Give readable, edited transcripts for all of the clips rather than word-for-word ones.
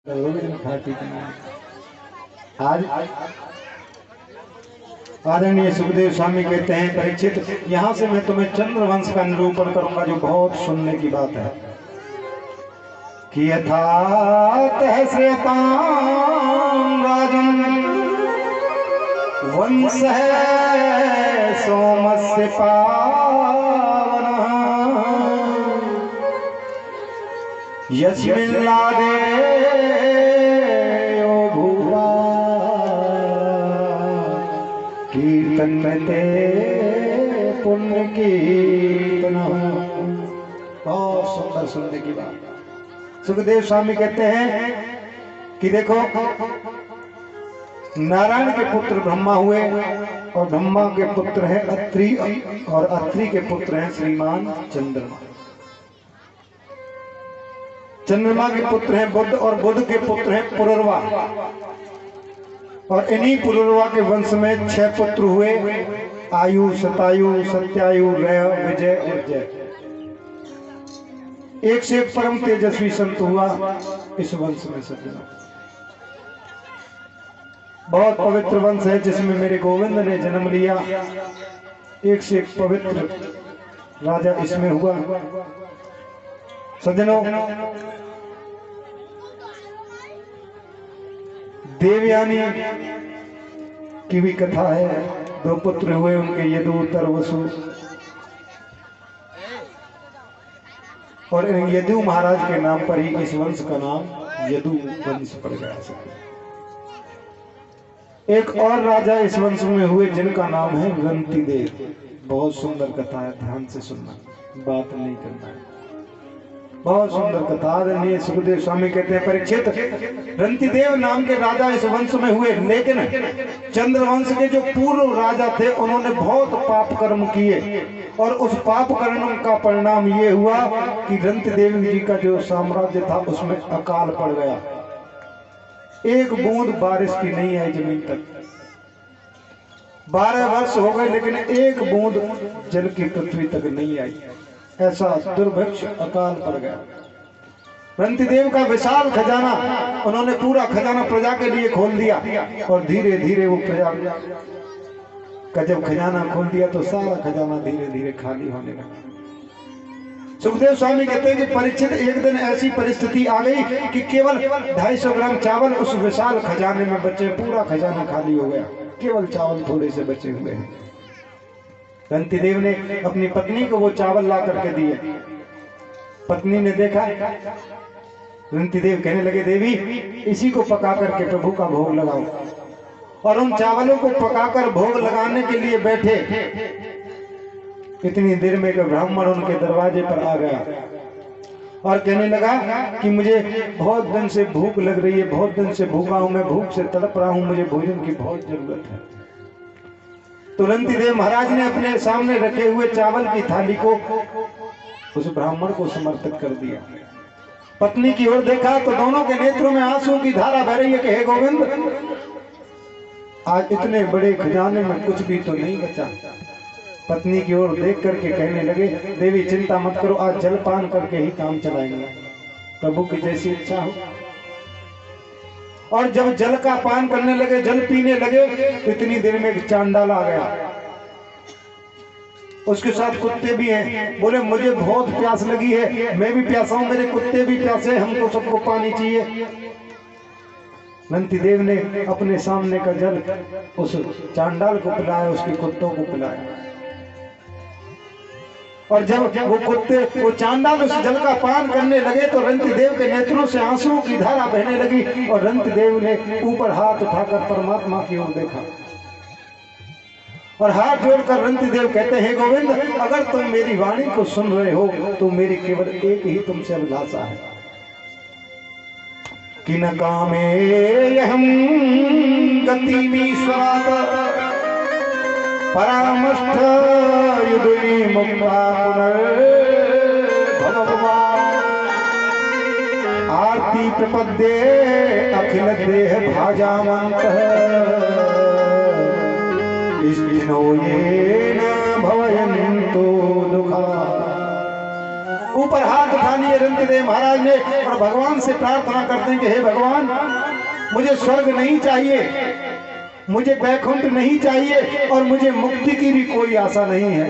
आज आदरणीय सुखदेव स्वामी कहते हैं, परीक्षित, यहाँ से मैं तुम्हें चंद्रवंश का निरूपण करूंगा जो बहुत सुनने की बात है कि यथात है श्वेतां राजन वंश है सोमस्य पावनः यस्मिन् लादे कीर्तनते पुण्य कीर्तन। बहुत सुंदर सुनने की बात। सुखदेव स्वामी कहते हैं कि देखो, नारायण के पुत्र ब्रह्मा हुए और ब्रह्मा के पुत्र है अत्रि और अत्रि के पुत्र हैं श्रीमान चंद्रमा। चंद्रमा के पुत्र हैं बुध और बुध के पुत्र हैं पुरुरवा और इन्हीं पुरुरवा के वंश में 6 पुत्र हुए, आयु, शतायु, सत्यायु, रय, विजय और जय। एक से एक परम तेजस्वी संत हुआ इस वंश में। सज्जनों, बहुत पवित्र वंश है जिसमें मेरे गोविंद ने जन्म लिया। एक से एक पवित्र राजा इसमें हुआ। सज्जनों, देवयानी की भी कथा है। 2 पुत्र हुए उनके, यदु तरवसु, और यदु महाराज के नाम पर ही इस वंश का नाम यदु वंश पड़ गया। एक और राजा इस वंश में हुए जिनका नाम है रंतिदेव। बहुत सुंदर कथा है, ध्यान से सुनना, बात नहीं करना है। बहुत सुंदर कथा। आदरणीय सुखदेव स्वामी कहते हैं, परीक्षित, रंतिदेव नाम के राजा इस वंश में हुए, लेकिन चंद्रवंश के जो पूर्व राजा थे उन्होंने बहुत पाप कर्म किए और उस पाप कर्म का परिणाम ये हुआ कि रंतिदेव जी का जो साम्राज्य था उसमें अकाल पड़ गया। एक बूंद बारिश की नहीं आई जमीन तक। 12 वर्ष हो गए लेकिन एक बूंद जल की पृथ्वी तक नहीं आई। ऐसा दुर्भिक्ष अकाल पड़ गया। रंतिदेव का विशाल खजाना, उन्होंने पूरा खजाना प्रजा के लिए खोल दिया और धीरे धीरे वो प्रजा का जब खजाना खोल दिया तो सारा खजाना धीरे धीरे खाली होने लगा। सुखदेव स्वामी कहते हैं कि परीक्षित, एक दिन ऐसी परिस्थिति आ गई कि केवल 250 ग्राम चावल उस विशाल खजाने में बचे। पूरा खजाना खाली हो गया, केवल चावल थोड़े से बचे हुए हैं। रंतिदेव ने अपनी पत्नी को वो चावल ला करके दिए। पत्नी ने देखा, रंतिदेव कहने लगे, देवी, इसी को पका करके प्रभु का भोग लगाओ। और उन चावलों को पकाकर भोग लगाने के लिए बैठे। इतनी देर में एक ब्राह्मण उनके दरवाजे पर आ गया और कहने लगा कि मुझे बहुत दिन से भूख लग रही है, बहुत दिन से भूखा हूं, मैं भूख से तड़प रहा हूं, मुझे भोजन की बहुत जरूरत है। तो रंतिदेव महाराज ने अपने सामने रखे हुए चावल की थाली को उस ब्राह्मण को समर्पित कर दिया। पत्नी की ओर देखा तो दोनों के नेत्रों में आंसू की धारा बह रही है कि हे गोविंद, आज इतने बड़े खजाने में कुछ भी तो नहीं बचा। पत्नी की ओर देख करके कहने लगे, देवी चिंता मत करो, आज जलपान करके ही काम चलाएंगे, प्रभु की जैसी इच्छा हो। और जब जल का पान करने लगे, जल पीने लगे, तो इतनी देर में एक चांडाल आ गया। उसके साथ कुत्ते भी हैं। बोले, मुझे बहुत प्यास लगी है, मैं भी प्यासा हूं, मेरे कुत्ते भी प्यासे, हमको सबको पानी चाहिए। रंतिदेव ने अपने सामने का जल उस चांडाल को पिलाया, उसके कुत्तों को पिलाया। और जब वो कुत्ते, वो चांडाल उस जल का पान करने लगे तो रंतिदेव के नेत्रों से आंसुओं की धारा बहने लगी। और रंतिदेव ने ऊपर हाथ उठाकर परमात्मा की ओर देखा और हाथ जोड़कर रंतिदेव कहते हैं, गोविंद, अगर तुम मेरी वाणी को सुन रहे हो तो मेरी केवल एक ही तुमसे अभिलाषा है कि न कामे हम गतिमीश्वरात् परामष्ठ युद्धि मुक्ता पुनर्भवभवान् आरती प्रपद्ये अखिल देह भाजामन्तः इष्टिनो येन भवयन्तु दुःखा। ऊपर हाथ उठा लिए रंतिदेव महाराज ने और भगवान से प्रार्थना करते हैं कि हे भगवान, मुझे स्वर्ग नहीं चाहिए, मुझे वैकुंठ नहीं चाहिए और मुझे मुक्ति की भी कोई आशा नहीं है।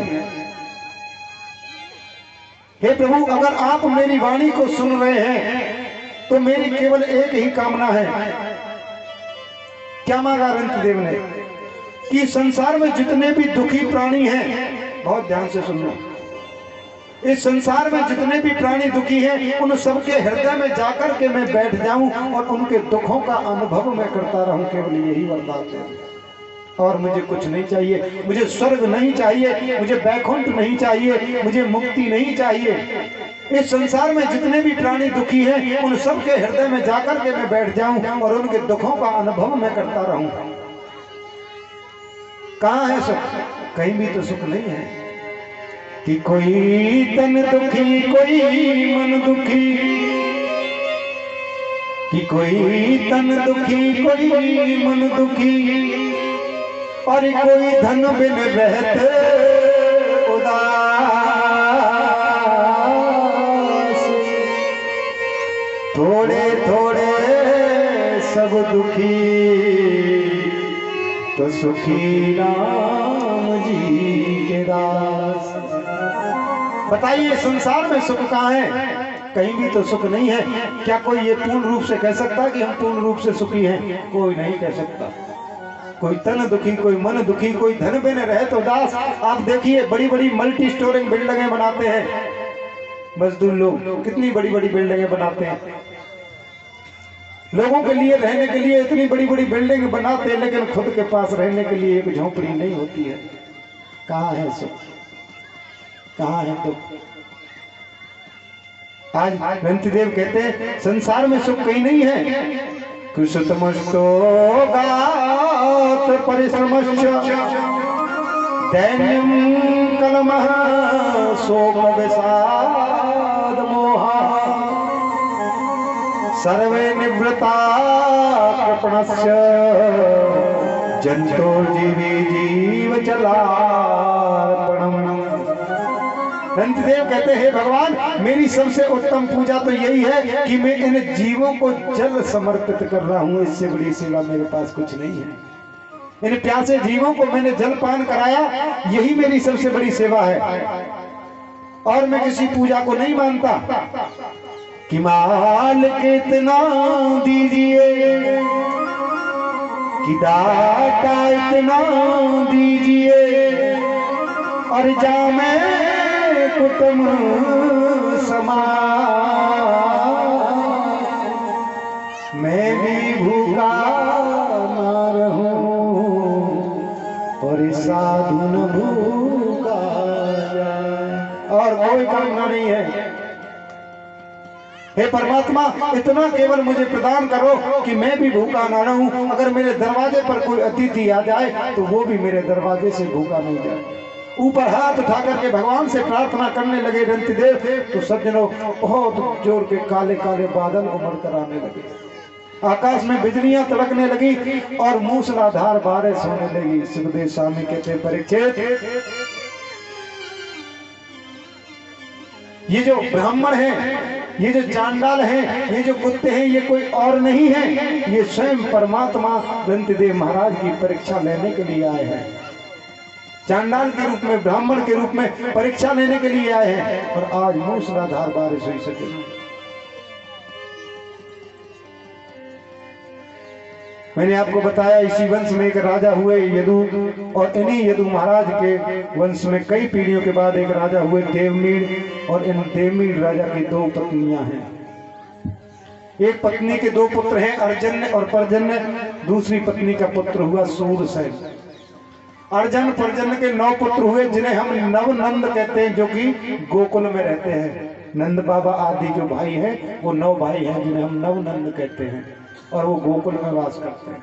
हे प्रभु, अगर आप मेरी वाणी को सुन रहे हैं तो मेरी केवल एक ही कामना है। क्या मांगा रंतिदेव ने कि संसार में जितने भी दुखी प्राणी हैं, बहुत ध्यान से सुनना, इस संसार में जितने भी प्राणी दुखी हैं उन सबके हृदय में जाकर के मैं बैठ जाऊं और उनके दुखों का अनुभव मैं करता रहूं, केवल यही वरदान है। और मुझे कुछ नहीं चाहिए, मुझे स्वर्ग नहीं चाहिए, मुझे वैकुंठ नहीं चाहिए, मुझे मुक्ति नहीं चाहिए। इस संसार में जितने भी प्राणी दुखी हैं उन सबके हृदय में जाकर के मैं बैठ जाऊं और उनके दुखों का अनुभव मैं करता रहूं। कहां है सुख? कहीं भी तो सुख नहीं है। कि कोई तन दुखी, कोई मन दुखी, कि कोई तन दुखी, कोई मन दुखी, और कोई धन बिन रहते उदास, थोड़े थोड़े सब दुखी, तो सुखी राम जी के दास। बताइए संसार में सुख कहाँ है? कहीं भी तो सुख नहीं है। क्या कोई ये पूर्ण रूप से कह सकता कि हम पूर्ण रूप से सुखी हैं? कोई नहीं कह सकता। कोई तन दुखी, कोई मन दुखी, कोई धन बिन रहे तो दास। आप देखिए बड़ी बड़ी मल्टी स्टोरिंग बिल्डिंगें बनाते हैं मजदूर लोग, कितनी बड़ी बड़ी बिल्डिंगें बनाते हैं लोगों के लिए रहने के लिए, इतनी बड़ी बड़ी बिल्डिंग बनाते हैं, लेकिन खुद के पास रहने के लिए एक झोपड़ी नहीं होती है। कहाँ है सुख? कहाँ है दुख? आज रंतिदेव कहते हैं संसार में सुख कहीं नहीं है। कुशतमस्तो गात परिश्रमश्च दैन्यं कलमः शोक विषाद मोहः सर्वे निवृत्ता कृपणस्य जंतो जीवी जीव चलार्पणम्। रंतिदेव कहते हैं भगवान, मेरी सबसे उत्तम पूजा तो यही है कि मैं इन जीवों को जल समर्पित कर रहा हूं। इससे बड़ी सेवा मेरे पास कुछ नहीं है। इन प्यासे जीवों को मैंने जल पान कराया, यही मेरी सबसे बड़ी सेवा है। और मैं किसी पूजा को नहीं मानता कि माल कितना दीजिए, कि दाता इतना दीजिए, और जामे कुटुंब समाज मैं भी भूखा ना रहूं और साधु न भूखा जाए। और कोई कामना नहीं है। हे परमात्मा, इतना केवल मुझे प्रदान करो कि मैं भी भूखा ना रहूं। अगर मेरे दरवाजे पर कोई अतिथि आ जाए तो वो भी मेरे दरवाजे से भूखा नहीं जाए। ऊपर हाथ उठा करके भगवान से प्रार्थना करने लगे रंतिदेव, तो सज्जनों बहुत जोर के काले काले बादल उमड़ कर आने लगे। आकाश में बिजलियां तड़कने लगी और मूसलाधार बारिश होने लगी। सुखदेव स्वामी कहते परीक्षित, ये जो ब्राह्मण हैं, ये जो चांडाल हैं, ये जो कुत्ते हैं, ये कोई और नहीं है, ये स्वयं परमात्मा रंतिदेव महाराज की परीक्षा लेने के लिए आए हैं। चांडाल के रूप में, ब्राह्मण के रूप में परीक्षा लेने के लिए आए हैं। और आज मूसलाधार बारिश हुई सके। मैंने आपको बताया इसी वंश में एक राजा हुए यदु, और इन्हीं यदु महाराज के वंश में कई पीढ़ियों के बाद एक राजा हुए देवमीर। और इन देवमीर राजा की दो पत्नियां हैं। एक पत्नी के दो पुत्र हैं, अर्जन्य और पर्जन्य। दूसरी पत्नी का पुत्र हुआ सूरसेन। अर्जन पर्जन्य के 9 पुत्र हुए, जिन्हें हम नवनंद कहते हैं, जो कि गोकुल में रहते हैं। नंद बाबा आदि जो भाई हैं वो 9 भाई हैं, जिन्हें हम नवनंद कहते हैं, और वो गोकुल में वास करते हैं।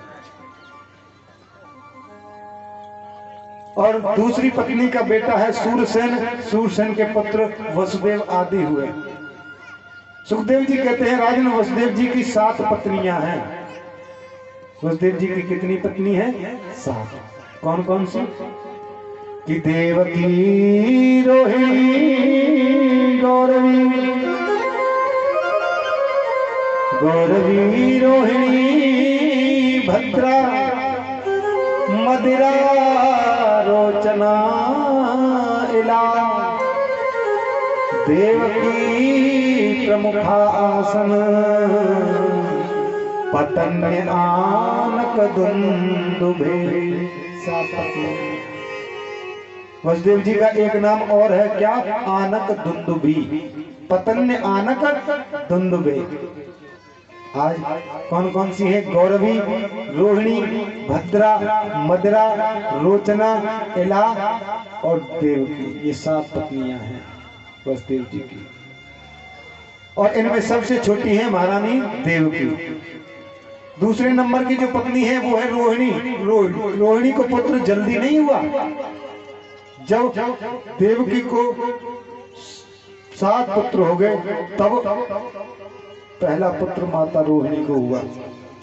और दूसरी पत्नी का बेटा है सूरसेन। सूरसेन के पुत्र वसुदेव आदि हुए। सुखदेव जी कहते हैं राजन वसुदेव जी की 7 पत्नियां हैं। वसुदेव जी की कितनी पत्नी है? 7। कौन कौन सी? कि देवकी, रोहिणी, गौरवी गौरवी रोहिणी भद्रा मदिरा रोचना इला देवकी प्रमुखा आसन पतन्य आनक दुंदुभे। वसुदेव जी का एक नाम और है क्या? आनक दुंदुभी, पतन्य आनक दुंदुभे। आज कौन कौन सी है? गौरवी, रोहिणी, भद्रा, मदिरा, रोचना, इला और देवकी। ये 7 पत्नियां हैं वसुदेव जी की। और इनमें सबसे छोटी है महारानी देवकी। दूसरे नंबर की जो पत्नी है वो है रोहिणी। रोहिणी को पुत्र जल्दी नहीं हुआ। जब देवकी को 7 पुत्र हो गए तब पहला पुत्र माता रोहिणी को हुआ,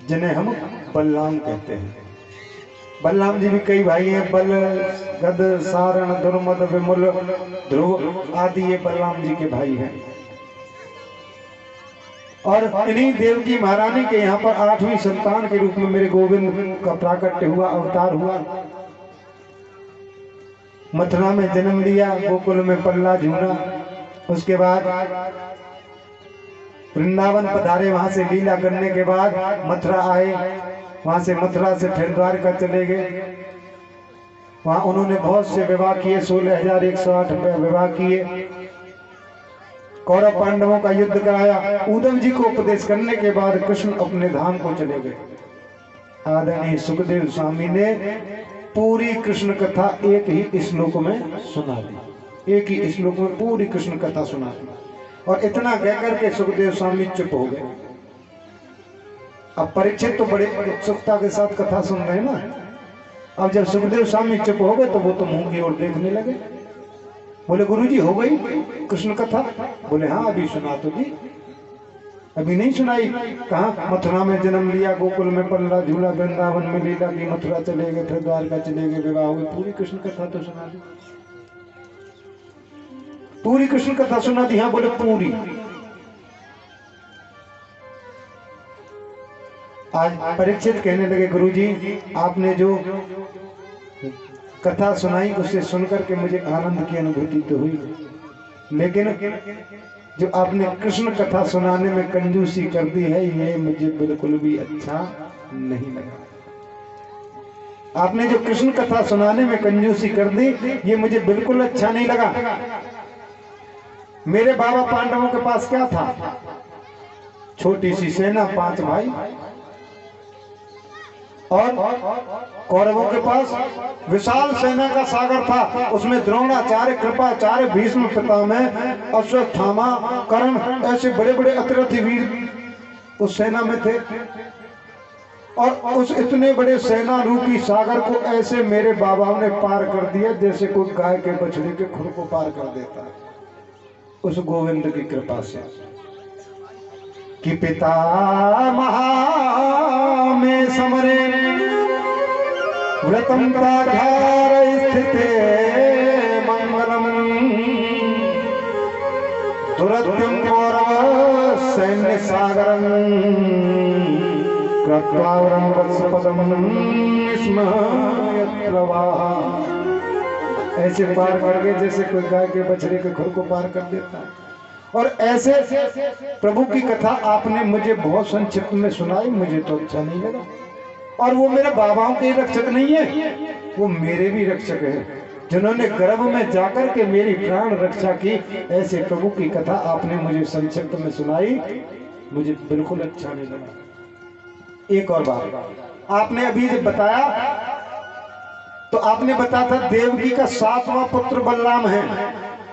जिन्हें हम बलराम कहते हैं। बलराम जी भी कई भाई हैं, बल, गद, सारण, दुर्मद, विमल, ध्रुव आदि ये बलराम जी के भाई हैं। और इन्हीं देवकी महारानी के यहाँ पर 8वीं संतान के रूप में मेरे गोविंद का प्राकट्य हुआ, अवतार हुआ। मथुरा में जन्म लिया, गोकुल में पल्ला झूला, उसके बाद वृंदावन पधारे, वहां से लीला करने के बाद मथुरा आए, वहां से मथुरा से फिर द्वारका चले गए। वहां उन्होंने बहुत से विवाह किए, 16,108 विवाह किए। कौरव पांडवों का युद्ध कराया। उद्धव जी को उपदेश करने के बाद कृष्ण अपने धाम को चले गए। आदरणीय सुखदेव स्वामी ने पूरी कृष्ण कथा एक ही श्लोक में सुना दी। एक ही श्लोक में पूरी कृष्ण कथा सुना दी। और इतना कहकर के सुखदेव स्वामी चुप हो गए। अब परीक्षित तो बड़े उत्सुकता के साथ कथा सुन रहे हैं ना। अब जब सुखदेव स्वामी चुप हो गए तो वो तो मुंह की ओर देखने लगे। बोले गुरुजी हो गई कृष्ण कथा? बोले हाँ अभी सुना तो जी। अभी नहीं सुनाई? कहा मथुरा में जन्म लिया, गोकुल में पल्ला झूला, वृंदावन में लीला की, मथुरा चले गए, फिर द्वारका चले गए, विवाह हुई। पूरी कृष्ण कथा तो सुना दी। पूरी कृष्ण कथा सुना दी। हाँ बोले पूरी। आज परीक्षित कहने लगे गुरुजी आपने जो कथा सुनाई उसे सुनकर के मुझे आनंद की अनुभूति तो हुई, लेकिन जो आपने कृष्ण कथा सुनाने में कंजूसी कर दी है ये मुझे बिल्कुल भी अच्छा नहीं लगा। आपने जो कृष्ण कथा सुनाने में कंजूसी कर दी ये मुझे बिल्कुल अच्छा नहीं लगा। मेरे बाबा पांडवों के पास क्या था? छोटी सी सेना, 5 भाई। और कौरवों के पास विशाल सेना का सागर था। उसमें द्रोणाचार्य, कृपाचार्य, भीष्म पितामह, अश्वत्थामा, कर्ण, ऐसे बड़े बड़े अतिरथी वीर उस सेना में थे। और उस इतने बड़े सेना रूपी सागर को ऐसे मेरे बाबाओं ने पार कर दिया जैसे कोई गाय के बछड़े के खुर को पार कर देता है, उस गोविंद की कृपा से। कि पिता महा में समरे व्रतम ताघार स्थिते मंगलम दुरत्यम गौरव सैन्य सागरम कृत्वावरम वत्सपदम ऐसे पार कर गए जैसे कोई गाय के बछड़े के खुर को पार कर देता है। और ऐसे प्रभु की कथा आपने मुझे बहुत संक्षिप्त में सुनाई, मुझे तो अच्छा नहीं लगा। और वो मेरे बाबाओं के रक्षक नहीं है, वो मेरे भी रक्षक है, जिन्होंने गर्भ में जाकर के मेरी प्राण रक्षा की। ऐसे प्रभु की कथा आपने मुझे संक्षिप्त में सुनाई, मुझे बिल्कुल अच्छा नहीं लगा। एक और बात आपने अभी जब बताया तो आपने बताया था देवकी का 7वां पुत्र बलराम है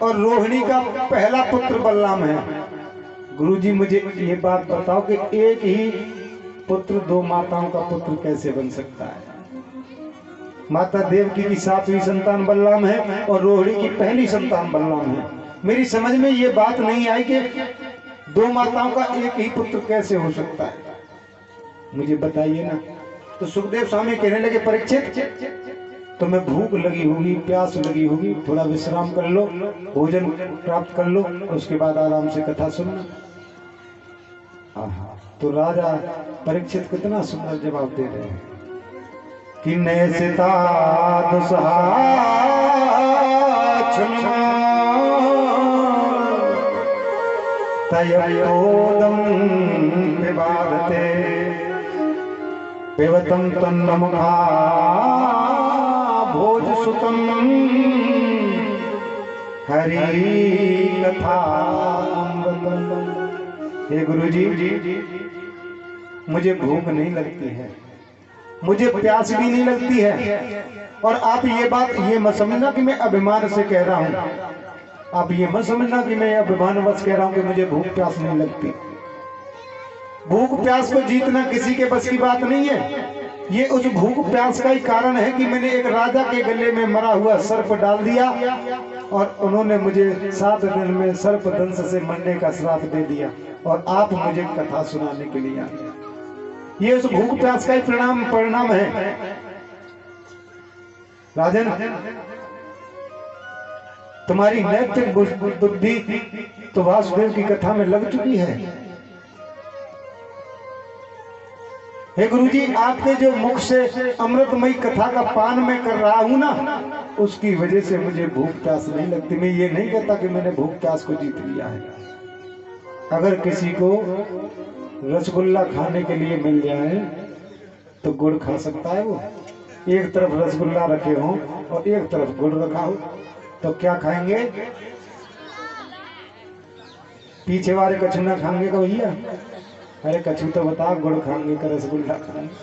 और रोहिणी का पहला पुत्र बलराम है। गुरुजी मुझे ये बात बताओ कि एक ही पुत्र 2 माताओं का पुत्र कैसे बन सकता है? माता देवकी की 7वीं संतान बलराम है और रोहिणी की पहली संतान बलराम है। मेरी समझ में ये बात नहीं आई कि 2 माताओं का एक ही पुत्र कैसे हो सकता है, मुझे बताइए ना। तो सुखदेव स्वामी कहने लगे परीक्षित तुम्हें भूख लगी होगी, प्यास लगी होगी, थोड़ा विश्राम कर लो, भोजन प्राप्त कर लो, उसके बाद आराम से कथा सुनना। तो राजा परीक्षित कितना सुंदर जवाब दे रहे हैं कि नैसिता तयोदम विवादते पिबतं तन्नमुखा भोज सुतम हरि कथा। हे गुरु जी, मुझे भूख नहीं लगती है, मुझे प्यास भी नहीं लगती है, और आप ये मत समझना कि मैं अभिमान से कह रहा हूं, आप ये मत समझना कि मैं अभिमानवश कह रहा हूं कि मुझे भूख प्यास नहीं लगती। भूख प्यास को जीतना किसी के बस की बात नहीं है। ये उस भूख प्यास का ही कारण है कि मैंने एक राजा के गले में मरा हुआ सर्प डाल दिया और उन्होंने मुझे 7 दिन में सर्प दंश से मरने का श्राप दे दिया, और आप मुझे कथा सुनाने के लिए आए। ये उस भूख प्यास का ही परिणाम है। राजन, तुम्हारी नैतिक बुद्धि तो वासुदेव की कथा में लग चुकी है। हे गुरुजी, आपके जो मुख से अमृतमयी कथा का पान मैं कर रहा हूं ना, उसकी वजह से मुझे भूख प्यास नहीं लगती। मैं ये नहीं कहता कि मैंने भूख प्यास को जीत लिया है। अगर किसी को रसगुल्ला खाने के लिए मिल जाए तो गुड़ खा सकता है वो। एक तरफ रसगुल्ला रखे हो और एक तरफ गुड़ रखा हो, तो क्या खाएंगे? पीछे वाले कछु ना खाएंगे का भैया? अरे कछु तो बता, गुड़ खाएंगे का रसगुल्ला खाएंगे?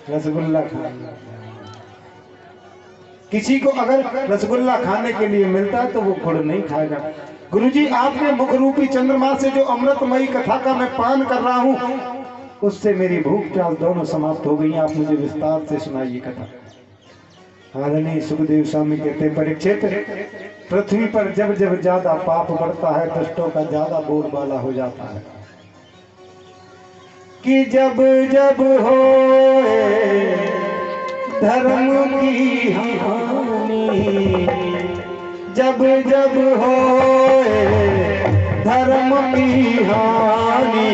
रसगुल्ला खाएंगे। किसी को अगर रसगुल्ला खाने के लिए मिलता है तो वो गुड़ नहीं खाएगा। गुरुजी, आपके मुख रूपी चंद्रमा से जो अमृतमयी कथा का मैं पान कर रहा हूं, उससे मेरी भूख प्यास दोनों समाप्त हो गई। आप मुझे विस्तार से सुनाइए कथा। आदरणीय सुखदेव स्वामी कहते, परीक्षित, पृथ्वी पर जब जब ज्यादा पाप बढ़ता है, दुष्टों का ज्यादा बोलबाला हो जाता है। कि जब जब हो धर्म की हानि, जब जब हो धर्म की हानि,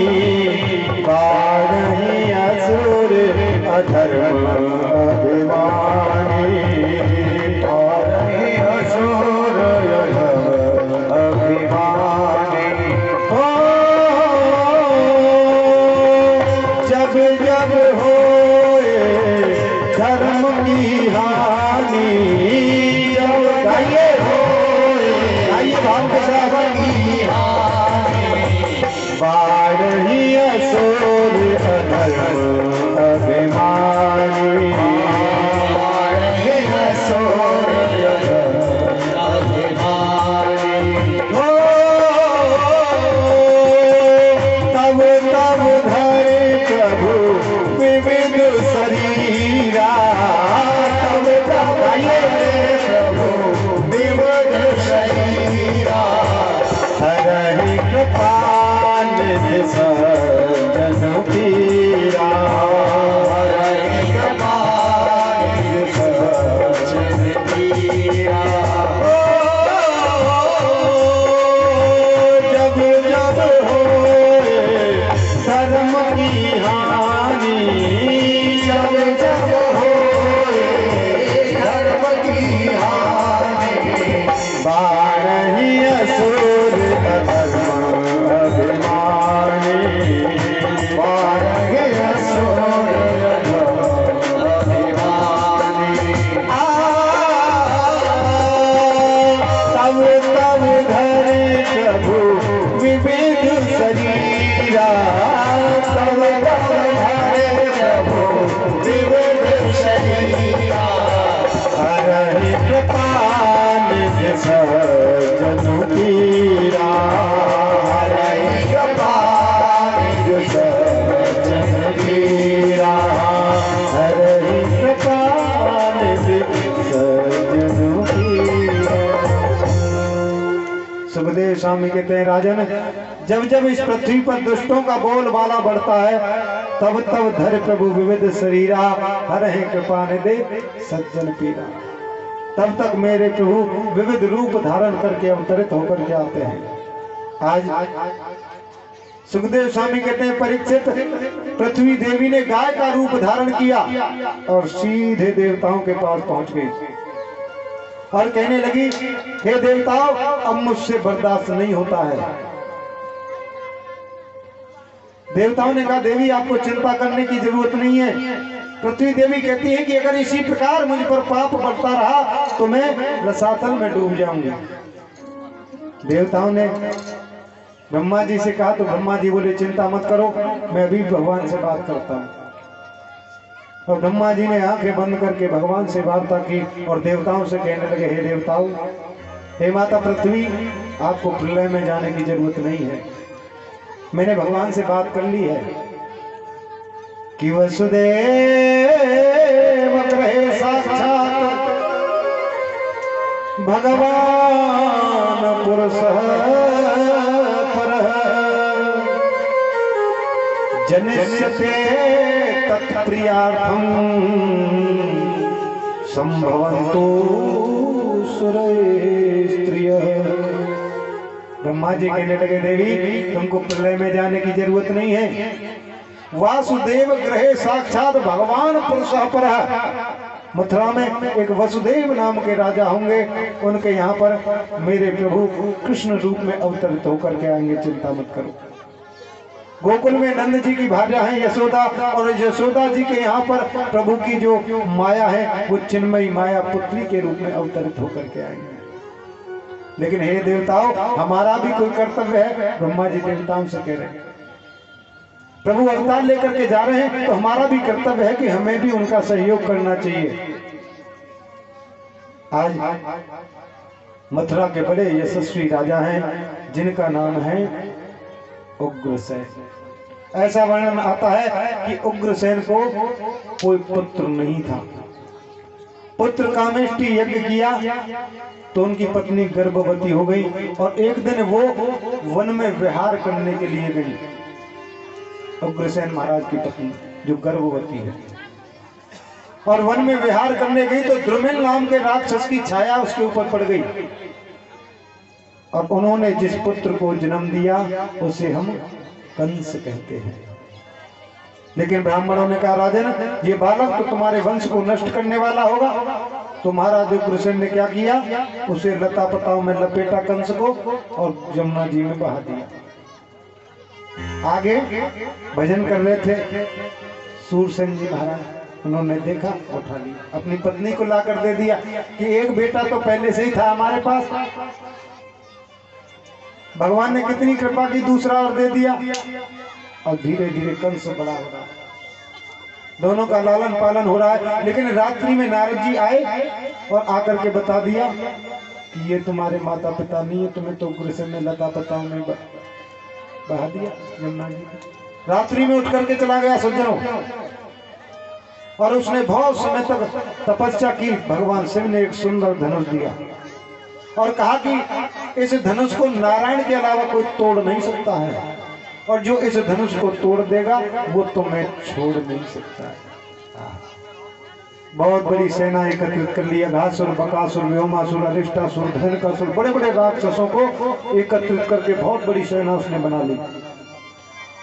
बाढ़ी असुर अधर्म अभिमानी, बाढ़ी असुर अभिमानी। हो जब जब हो धर्म की हानि, गाइए भाव के साथ, बाढ़ी असुर अधर्म अभिमानी, बाढ़ी असुर अभिमानी। हो तब तब धरे प्रभु विविध शरीरा, तब तब प्रभु विविध शरीरा, हरि कृपाल सजन पीरा, हरि कृपाल सजन पीरा। जब जब हो धर्म की हानि, जब जब हो धर्म की हानि, बाढ़ी असुर अधर्म अभिमानी, बाढ़ी असुर अभिमानी। तब तब धरे प्रभु विविध शरीरा, तब तब धरे प्रभु विविध शरीरा, हरि कृपाल सजन पीरा, हरि कृपाल सजन पीरा, हरि कृपाल सजन पीरा। सुखदेव स्वामी कहते हैं, राजन, जब जब इस पृथ्वी पर दुष्टों का बोलबाला बढ़ता है, तब तब धर प्रभु विविध शरीरा, हर है कृपा निधि सज्जन पीरा। तब तक मेरे प्रभु विविध रूप धारण करके अवतरित होकर के आते हैं। आज सुखदेव स्वामी कहते हैं, परीक्षित पृथ्वी देवी ने गाय का रूप धारण किया और सीधे देवताओं के पास पहुंच गई और कहने लगी, हे देवताओं, अब मुझसे बर्दाश्त नहीं होता है। देवताओं ने कहा, देवी आपको चिंता करने की जरूरत नहीं है। पृथ्वी देवी कहती है कि अगर इसी प्रकार मुझ पर पाप बढ़ता रहा तो मैं रसातल में डूब जाऊंगी। देवताओं ने ब्रह्मा जी से कहा तो ब्रह्मा जी बोले, चिंता मत करो, मैं अभी भगवान से बात करता हूँ। और ब्रह्मा जी ने आंखें बंद करके भगवान से वार्ता की और देवताओं से कहने लगे, हे देवताओं, हे माता पृथ्वी, आपको प्रलय में जाने की जरूरत नहीं है। मैंने भगवान से बात कर ली है कि वसुदेव ग्रहे साक्षात भगवान पुरुष जनिष्यते तत्प्रियार्थम संभवन्तु सुरस्त्रियः। ब्रह्मा जी कहने लगे, देवी तुमको प्रलय में जाने की जरूरत नहीं है। वासुदेव ग्रहे साक्षात भगवान पुरुषः परः। मथुरा में एक वसुदेव नाम के राजा होंगे, उनके यहाँ पर मेरे प्रभु कृष्ण रूप में अवतरित होकर के आएंगे, चिंता मत करो। गोकुल में नंद जी की भार्या है यशोदा, और यशोदा जी के यहाँ पर प्रभु की जो माया है वो चिन्मयी माया पुत्री के रूप में अवतरित होकर के आएंगे। लेकिन हे देवताओं, हमारा भी कोई कर्तव्य है। ब्रह्मा जी देवताओं से कह रहे हैं, प्रभु अवतार लेकर के जा रहे हैं तो हमारा भी कर्तव्य है कि हमें भी उनका सहयोग करना चाहिए। आज मथुरा के बड़े यशस्वी राजा हैं जिनका नाम है उग्रसेन। ऐसा वर्णन आता है कि उग्रसेन को कोई पुत्र नहीं था। पुत्र कामेष्टि यज्ञ किया तो उनकी पत्नी गर्भवती हो गई और एक दिन वो वन में विहार करने के लिए गई। उग्रसेन महाराज की पत्नी जो गर्भवती है और वन में विहार करने गई तो द्रुमिल नाम के राक्षस की छाया उसके ऊपर पड़ गई और उन्होंने जिस पुत्र को जन्म दिया उसे हम कंस कहते हैं। लेकिन ब्राह्मणों ने कहा, राजन, ये बालक तो तुम्हारे वंश को नष्ट करने वाला होगा। तो महाराज उग्रसेन ने क्या किया, उसे लता पताओं में लपेटा कंस को और यमुना जी में बहा दिया। आगे भजन कर रहे थे सूरसेन जी महाराज, उन्होंने देखा, उठा लिया, अपनी पत्नी को लाकर दे दिया कि एक बेटा तो पहले से ही था हमारे पास, भगवान ने कितनी कृपा की, दूसरा और दे दिया। और धीरे धीरे कंस बड़ा हो रहा है, दोनों का लालन पालन हो रहा है। लेकिन रात्रि में नारद जी आए और आकर के बता दिया कि ये तुम्हारे माता पिता नहीं है, तुम्हें तो उग्रसेन ने लता पताओं में बहा दिया यमुना जी। रात्रि में उठ करके चला गया सज्जनों, और उसने बहुत समय तक तपस्या की। भगवान शिव ने एक सुंदर धनुष दिया और कहा कि इस धनुष को नारायण के अलावा कोई तोड़ नहीं सकता है, और जो इस धनुष को तोड़ देगा वो तुम्हें छोड़ नहीं सकता है। बहुत बड़ी सेना एकत्रित कर लिया, घासुर, बकासुर, व्योमासुर, अरिष्टासुर, धनकासुर, बड़े बड़े राक्षसों को एकत्रित करके बहुत बड़ी सेना उसने बना ली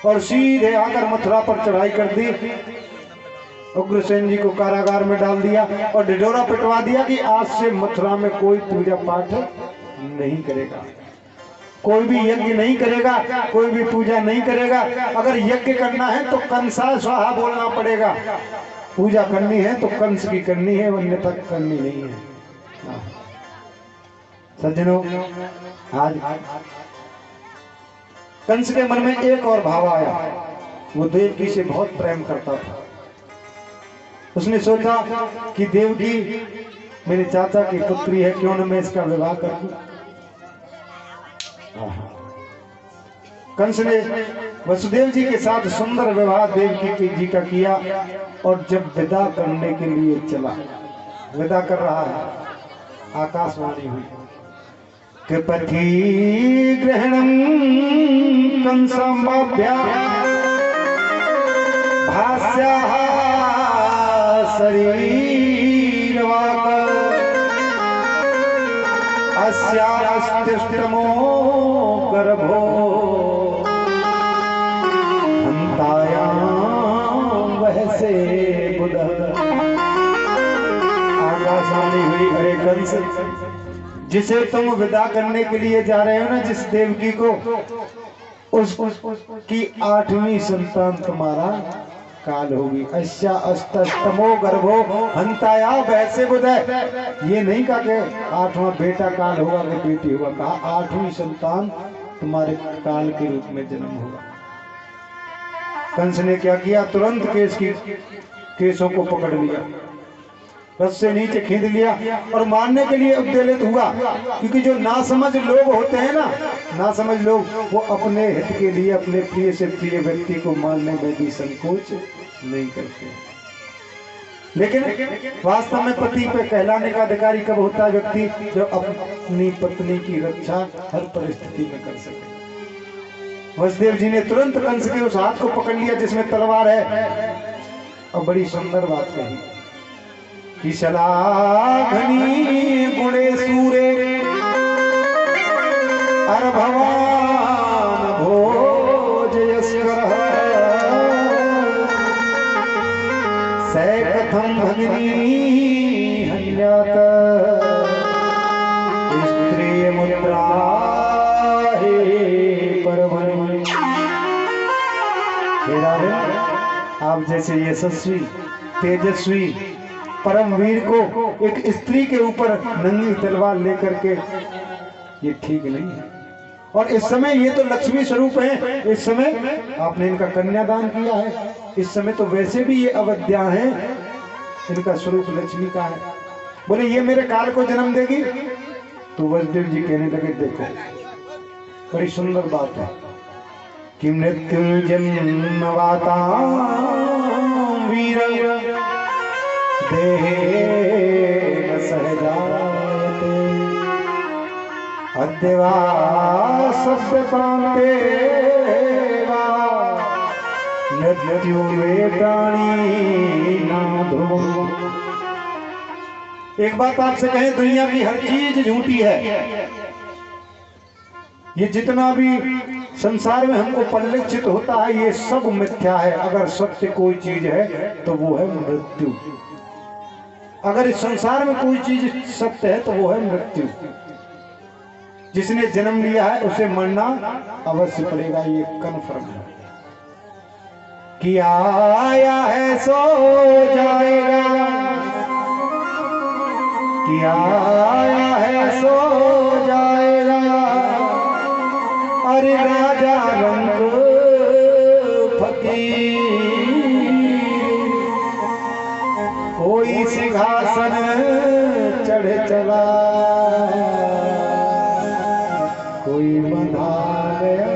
और सीधे आकर मथुरा पर चढ़ाई कर दी। उग्रसेन जी को कारागार में डाल दिया और ढिढोरा पिटवा दिया कि आज से मथुरा में कोई पूजा पाठ नहीं करेगा, कोई भी यज्ञ नहीं करेगा, कोई भी पूजा नहीं करेगा। अगर यज्ञ करना है तो कंसा स्वाहा बोलना पड़ेगा, पूजा करनी है तो कंस की करनी है, अन्यथा करनी नहीं है। सज्जनों, आज कंस के मन में एक और भाव आया, वो देवकी से बहुत प्रेम करता था। उसने सोचा कि देवकी मेरे चाचा की पुत्री है, क्यों न मैं इसका विवाह कर दूं। कंस ने वसुदेव जी के साथ सुंदर विवाह देवकी जी का किया और जब विदा करने के लिए चला, विदा कर रहा है, आकाशवाणी हुई कि पथि ग्रहणं कंसमाभ्या भास्या शरीर अस्यास्तिष्ठमो गर्भो हंतायाम वहसे बुध। आकाशवाणी हुई, अरे कंस, जिसे तुम विदा करने के लिए जा रहे हो ना, जिस देवकी को, उसकी 8वीं संतान तुम्हारा काल होगी। अस्या अष्टमो गर्भो हंताया वैसे बुध। ये नहीं कहा कि 8वां बेटा काल होगा कि बेटी होगा, कहा 8वीं संतान तुम्हारे काल के रूप में जन्म होगा। कंस ने क्या किया, तुरंत केसों को पकड़ लिया, रस से नीचे खींच लिया और मारने के लिए उद्वेलित हुआ। क्योंकि जो नासमझ लोग होते हैं ना, नासमझ लोग, वो अपने हित के लिए अपने प्रिय से प्रिय व्यक्ति को मारने में भी संकोच नहीं करते। लेकिन वास्तव में पति पे कहलाने का अधिकारी कब होता है? व्यक्ति जो अपनी पत्नी की रक्षा हर परिस्थिति में कर सके। वसुदेव जी ने तुरंत कंस के उस हाथ को पकड़ लिया जिसमें तलवार है, और बड़ी सुंदर बात कही कि शलाघनी गुणे सूरे अर भवान भोजयस्करः सैकथं भगिनी हन्यात स्त्री मुद्राहे परमणि। आप जैसे यशस्वी तेजस्वी परमवीर को एक स्त्री के ऊपर नंगी तलवार लेकर के, ये ठीक नहीं है। और इस समय ये तो लक्ष्मी स्वरूप है, इस समय आपने इनका कन्यादान किया है, इस समय तो वैसे भी ये अवध्या हैं, इनका स्वरूप लक्ष्मी का है। बोले ये मेरे काल को जन्म देगी? तो वसुदेव जी कहने लगे, देखो बड़ी सुंदर बात है कि मृत्युंजन्मवाता वीर देहेन सहजायते अद्यवा सस्य प्रान्ते वा मृत्युवेटानि नाधो। एक बात आपसे कहें, दुनिया की हर चीज झूठी है। ये जितना भी संसार में हमको परिलक्षित होता है, ये सब मिथ्या है। अगर सत्य कोई चीज है तो वो है मृत्यु। अगर इस संसार में कोई चीज सत्य है तो वो है मृत्यु। जिसने जन्म लिया है उसे मरना अवश्य पड़ेगा, ये कन्फर्म है कि आया है सो जाएगा, कि आया है सो जाएगा। अरे राजा रंग फकीर कोई सिंहासन चढ़ चला, कोई बंधा गया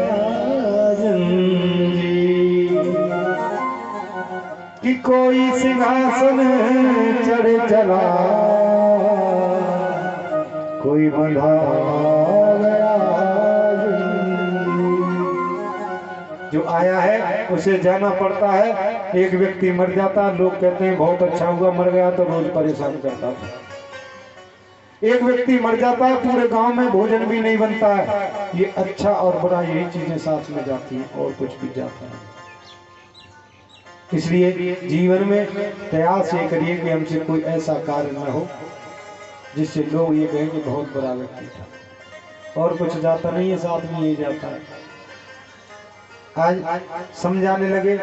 जंजीर, कि कोई सिंहासन चढ़ चला, कोई बंधा गया जंजीर। जो आया है उसे जाना पड़ता है। एक व्यक्ति मर जाता, लोग कहते हैं बहुत अच्छा हुआ मर गया, तो रोज परेशान करता था। एक व्यक्ति मर जाता है, पूरे गांव में भोजन भी नहीं बनता है। ये अच्छा और बुरा यही चीजें साथ में जाती हैं, और कुछ भी जाता है। इसलिए जीवन में प्रयास ये करिए कि हमसे कोई ऐसा कार्य न हो जिससे लोग ये कहें कि बहुत बड़ा व्यक्ति था। और कुछ जाता नहीं है, साथ में यही जाता है। आज समझाने लगे,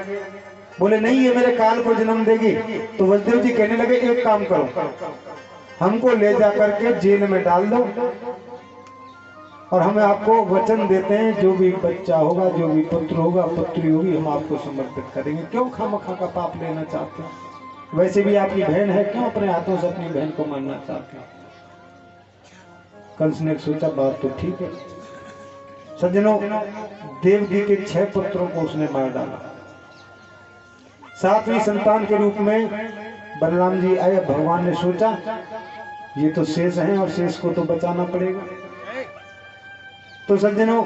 बोले नहीं ये मेरे काल को जन्म देगी। तो वसुदेव जी कहने लगे, एक काम करो, हमको ले जा करके जेल में डाल दो, और हम आपको वचन देते हैं जो भी बच्चा होगा, जो भी पुत्र होगा, पुत्री होगी, हम आपको समर्पित करेंगे। क्यों खामखा का पाप लेना चाहते हैं? वैसे भी आपकी बहन है, क्यों अपने हाथों से अपनी बहन को मारना चाहते हैं? कंस ने सोचा बात तो ठीक है। सज्जनों, देवकी के 6 पुत्रों को उसने मार डाला। 7वीं संतान के रूप में बलराम जी आए। भगवान ने सोचा ये तो शेष हैं और शेष को तो बचाना पड़ेगा। तो सज्जनों,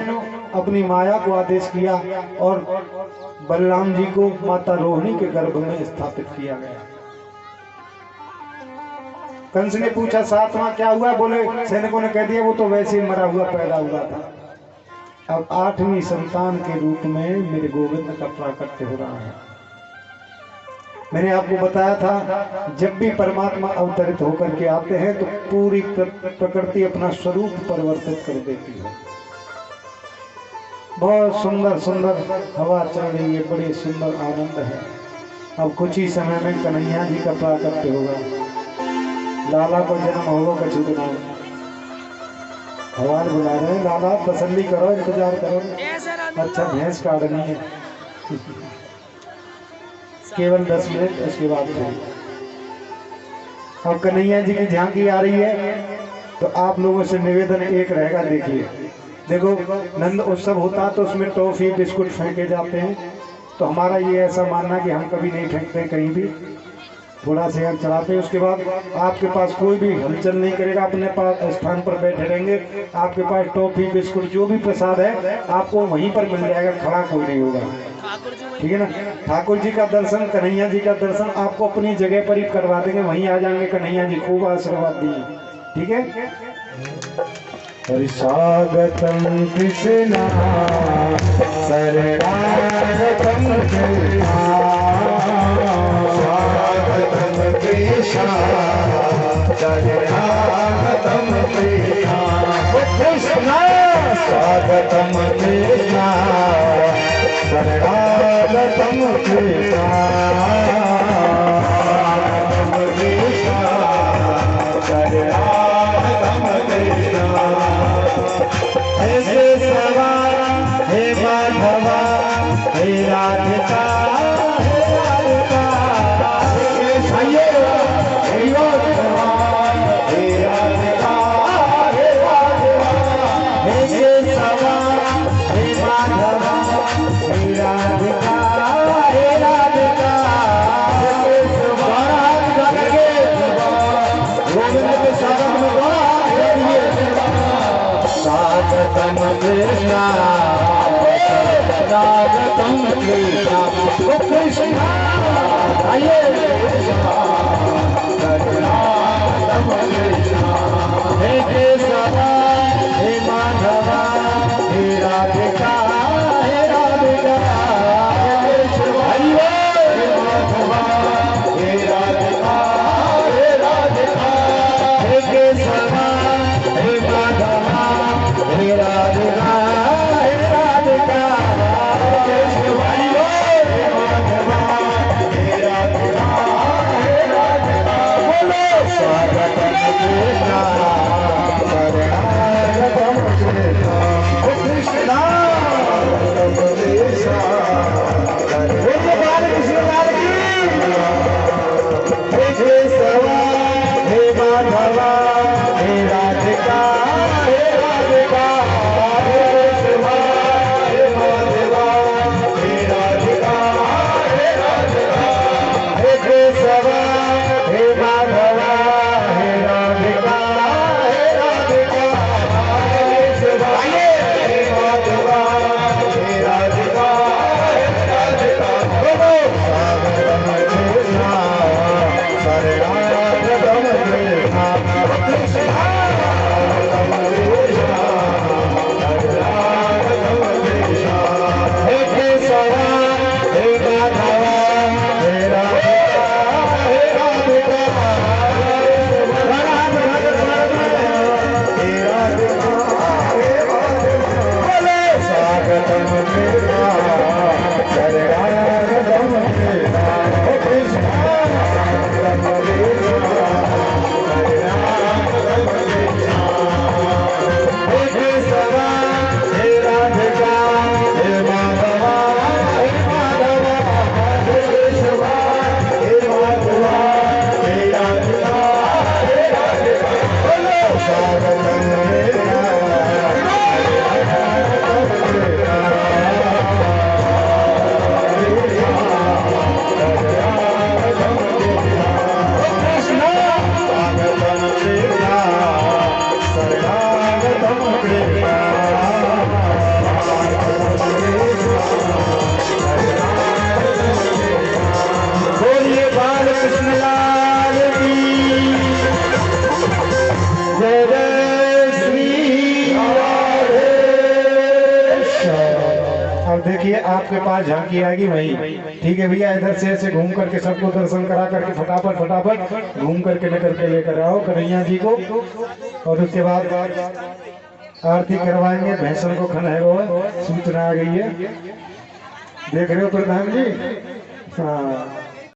अपनी माया को आदेश किया और बलराम जी को माता रोहिणी के गर्भ में स्थापित किया गया। कंस ने पूछा 7वां क्या हुआ? बोले सैनिकों ने कह दिया वो तो वैसे ही मरा हुआ पैदा हुआ था। अब 8वीं संतान के रूप में मेरे गोविंद का प्राकट्य हो रहा है। मैंने आपको बताया था जब भी परमात्मा अवतरित होकर के आते हैं तो पूरी प्रकृति अपना स्वरूप परिवर्तित कर देती है। बहुत सुंदर सुंदर हवा चल रही है, बड़े सुंदर आनंद है। अब कुछ ही समय में कन्हैया जी का प्राकट्य होगा, लाला को जन्म होगा कछु के नाम। भगवान बुला रहे हैं, लाला तसल्ली करो, इंतजार करो। अच्छा भैंस काटनी है केवल 10 मिनट, उसके बाद फिर। अब कन्हैया जी की झांकी आ रही है तो आप लोगों से निवेदन एक रहेगा। देखिए, देखो नंद उत्सव होता तो उसमें टॉफी बिस्कुट फेंके जाते हैं, तो हमारा ये ऐसा मानना कि हम कभी नहीं फेंकते कहीं भी, थोड़ा से हम चलाते हैं। उसके बाद आपके पास कोई भी हलचल नहीं करेगा, अपने पास स्थान पर बैठे रहेंगे। आपके पास टॉफी बिस्कुट जो भी प्रसाद है आपको वहीं पर मिल जाएगा, खड़ा कोई नहीं होगा, ठीक है ना। ठाकुर जी का दर्शन, कन्हैया जी का दर्शन आपको अपनी जगह पर ही करवा देंगे, वहीं आ जाएंगे कन्हैया जी, खूब आशीर्वाद दिए, ठीक है। स्वागतम कृष्णा शरणागतम कृष्णा, स्वागतम कृष्णा शरणागतम कृष्णा, कृष्णा स्वागतम कृष्णा शरणागतम कृष्णा, शरणागतम कृष्णा। हे केशवा हे माधवा हे राधिका हे राधिका, हे केशवा हे माधवा हे राधिका हे राधिका, हे केशवा हे माधवा हे राधिका हे राधिका, हे केशवा गोविंद के सागर में स्वागतम कृष्णा स्वागतम कृष्णा, ओ कृष्णा आइए स्वागतम कृष्णा। हे केशवा हे माधवा हे राधिका हे राधिका, हे केशवा हे माधवा हे राधिका हे राधिका, हे केशवा हे माधवा हे राधिका हे राधिका, हे केशवा हे माधवा देखिए आपके पास झांकी आएगी वही, ठीक है भैया। इधर से ऐसे घूम करके सबको दर्शन करा करके फटाफट फटाफट घूम करके लेकर आओ कन्हैया जी को, और उसके बाद आरती करवाएंगे। भैंसन को खनहरो, सूचना आ गई है, देख रहे हो प्रधान जी। हाँ